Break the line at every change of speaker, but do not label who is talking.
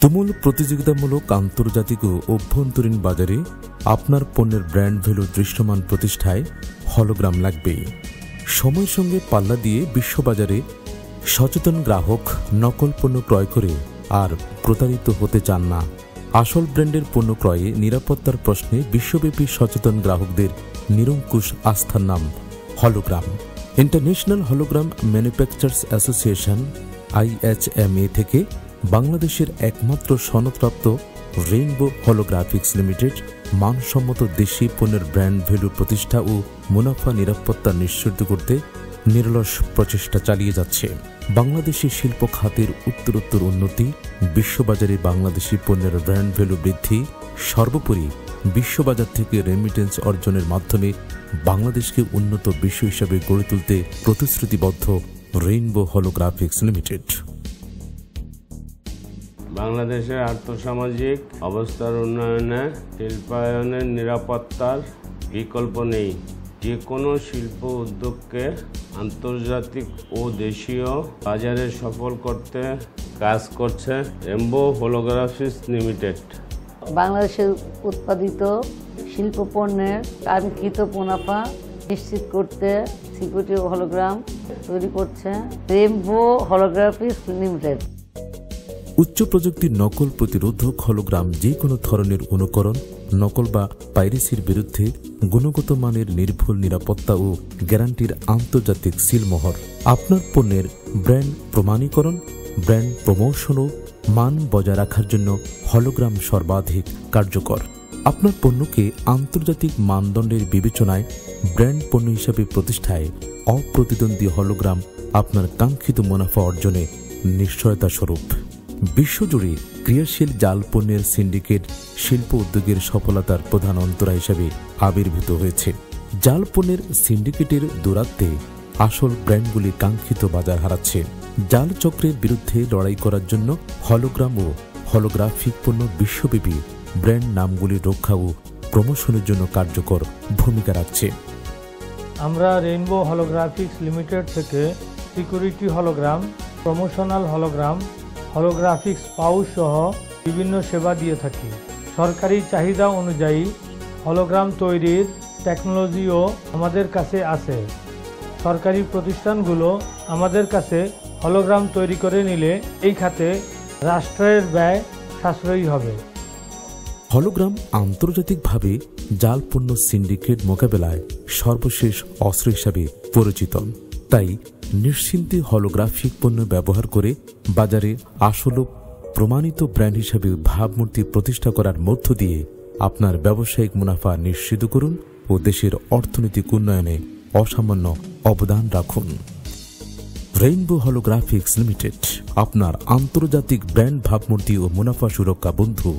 তুমুল প্রতিযোগিতামূলক আন্তর্জাতিক ও অভ্যন্তরীণ বাজারে আপনার পণ্যের ব্র্যান্ড ভ্যালু দৃশ্যমান প্রতিষ্ঠায় হলোগ্রাম লাগবেই। সময়ের সঙ্গে পাল্লা দিয়ে বিশ্ববাজারে সচেতন গ্রাহক নকল পণ্য ক্রয় করে আর প্রতারিত হতে চান না। আসল ব্র্যান্ডের পণ্য ক্রয়ে নিরাপত্তার প্রশ্নে বিশ্বব্যাপী সচেতন গ্রাহকদের নিরঙ্কুশ আস্থার নাম hologram. International hologram manufacturers association IHMA থেকে বাংলাদেশের একমাত্র সনদপ্রাপ্ত রেইনবো হলোগ্রাফিক্স লিমিটেড মানসম্মত দেশি পণ্যের ব্র্যান্ড ভ্যালু প্রতিষ্ঠা ও মুনাফা নিরাপত্তা নিশ্চিত করতে নিরলস প্রচেষ্টা চালিয়ে যাচ্ছে। বাংলাদেশি শিল্প খাতের উত্তরোত্তর উন্নতি, বিশ্ববাজারে বাংলাদেশি পণ্যের ব্র্যান্ড ভ্যালু বৃদ্ধি, সর্বোপরি বিশ্ববাজার থেকে রেমিটেন্স অর্জনের মাধ্যমে বাংলাদেশকে উন্নত বিশ্ব হিসাবে গড়ে তুলতে প্রতিশ্রুতিবদ্ধ রেইনবো হলোগ্রাফিক্স লিমিটেড।
বাংলাদেশের আর্থসামাজিক অবস্থার উন্নয়নে শিল্পায়নের নিরাপত্তার বিকল্প নেই। যে কোনো শিল্প উদ্যোগকে আন্তর্জাতিক ও দেশীয় বাজারে সফল করতে কাজ করছে রেইনবো হলোগ্রাফিক্স লিমিটেড।
বাংলাদেশের উৎপাদিত শিল্প পণ্যের কাঙ্ক্ষিত মুনাফা নিশ্চিত করতে সিকিউরিটি হলোগ্রাম তৈরি করছে রেইনবো হলোগ্রাফিক্স লিমিটেড।
উচ্চ প্রযুক্তির নকল প্রতিরোধক হলোগ্রাম যে কোনো ধরনের অনুকরণ, নকল বা পাইরেসির বিরুদ্ধে গুণগত মানের নির্ভুল নিরাপত্তা ও গ্যারান্টির আন্তর্জাতিক সিলমোহর। আপনার পণ্যের ব্র্যান্ড প্রমাণীকরণ, ব্র্যান্ড প্রমোশন ও মান বজায় রাখার জন্য হলোগ্রাম সর্বাধিক কার্যকর। আপনার পণ্যকে আন্তর্জাতিক মানদণ্ডের বিবেচনায় ব্র্যান্ড পণ্য হিসাবে প্রতিষ্ঠায় অপ্রতিদ্বন্দ্বী হলোগ্রাম আপনার কাঙ্ক্ষিত মুনাফা অর্জনে নিশ্চয়তা স্বরূপ। বিশ্বজুড়ে ক্রিয়াশীল জাল পণ্যের সিন্ডিকেট শিল্প উদ্যোগের সফলতার প্রধান অন্তরা হিসাবে আবির্ভূত হয়েছে। জাল পণ্যের সিন্ডিকেটের দৌরাত্ম্যে আসল ব্র্যান্ডগুলি কাঙ্ক্ষিত বাজার হারাচ্ছে। জাল চক্রের বিরুদ্ধে লড়াই করার জন্য হলোগ্রাম ও হলোগ্রাফিক পণ্য বিশ্বব্যাপী ব্র্যান্ড নামগুলির রক্ষা ও প্রমোশনের জন্য কার্যকর ভূমিকা রাখছে।
আমরা রেইনবো হলোগ্রাফিক্স লিমিটেড থেকে security hologram, promotional hologram, holographics pouch সহ বিভিন্ন সেবা দিয়ে থাকি। সরকারি চাহিদা অনুযায়ী হলোগ্রাম তৈরির টেকনোলজিও আমাদের কাছে আছে। সরকারি প্রতিষ্ঠানগুলো আমাদের কাছে হলোগ্রাম তৈরি করে নিলে এই খাতে রাষ্ট্রের ব্যয় সাশ্রয়ী হবে।
হলোগ্রাম আন্তর্জাতিকভাবে জাল পণ্য সিন্ডিকেট মোকাবেলায় সর্বশেষ অস্ত্র হিসাবে পরিচিত। তাই নিশ্চিন্তে হলোগ্রাফিক পণ্য ব্যবহার করে বাজারে আসল প্রমাণিত ব্র্যান্ড হিসাবে ভাবমূর্তি প্রতিষ্ঠা করার মধ্য দিয়ে আপনার ব্যবসায়িক মুনাফা নিশ্চিত করুন ও দেশের অর্থনৈতিক উন্নয়নে অসামান্য অবদান রাখুন। রেইনবো হলোগ্রাফিক্স লিমিটেড, আপনার আন্তর্জাতিক ব্র্যান্ড ভাবমূর্তি ও মুনাফা সুরক্ষা বন্ধু।